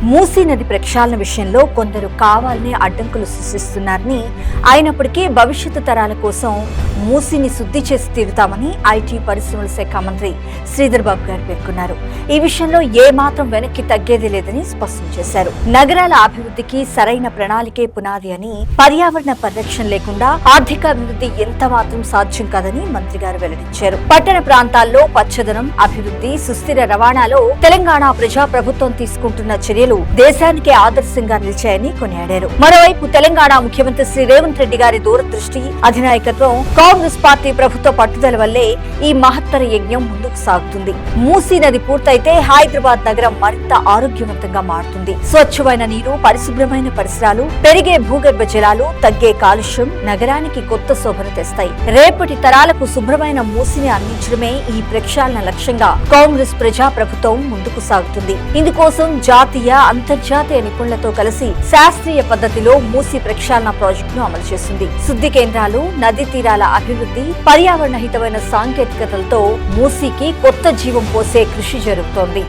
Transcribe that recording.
మూసీ నది ప్రక్షాళన విషయంలో కొందరు కావాలని అడ్డంకులు సృష్టిస్తున్నారని, అయినప్పటికీ భవిష్యత్తు తరాల కోసం మూసీని శుద్ధి చేసి తీరుతామని ఐటీ పరిశ్రమల శాఖ మంత్రి శ్రీధర్ బాబు గారు పేర్కొన్నారు. ఈ విషయంలో ఏమాత్రం వెనక్కి తగ్గేది లేదని స్పష్టం చేశారు. నగరాల అభివృద్ధికి సరైన ప్రణాళికే పునాది అని, పర్యావరణ పరిరక్షణ లేకుండా ఆర్థికాభివృద్ధి ఎంత మాత్రం సాధ్యం కాదని మంత్రి గారు వెల్లడించారు. పట్టణ ప్రాంతాల్లో పచ్చదనం, అభివృద్ధి, సుస్థిర రవాణాలో తెలంగాణ ప్రజా ప్రభుత్వం తీసుకుంటున్న చర్యలు దేశానికి ఆదర్శంగా నిలిచాయని కొనియాడారు. మరోవైపు తెలంగాణ ముఖ్యమంత్రి శ్రీ రేవంత్ రెడ్డి గారి దూరదృష్టి, అధినాయకత్వం, కాంగ్రెస్ పార్టీ ప్రభుత్వ పట్టుదల వల్లే ఈ మహత్తర యజ్ఞం ముందుకు సాగుతుంది. మూసీ నది పూర్తయితే హైదరాబాద్ నగరం మరింత ఆరోగ్యవంతంగా మారుతుంది. స్వచ్ఛమైన నీరు, పరిశుభ్రమైన పరిసరాలు, పెరిగే భూగర్భ జలాలు, తగ్గే కాలుష్యం నగరానికి కొత్త శోభను తెస్తాయి. రేపటి తరాలకు శుభ్రమైన మూసీని అందించడమే ఈ ప్రక్షాళన లక్ష్యంగా కాంగ్రెస్ ప్రజా ప్రభుత్వం ముందుకు సాగుతుంది. ఇందుకోసం జాతీయ, అంతర్జాతీయ నిపుణులతో కలిసి శాస్త్రీయ పద్ధతిలో మూసీ ప్రక్షాళన ప్రాజెక్టును అమలు చేస్తుంది. శుద్ధి కేంద్రాలు, నదీ తీరాల అభివృద్ధి, పర్యావరణ హితమైన సాంకేతికతలతో మూసీకి కొత్త జీవం పోసే కృషి జరుగుతోంది.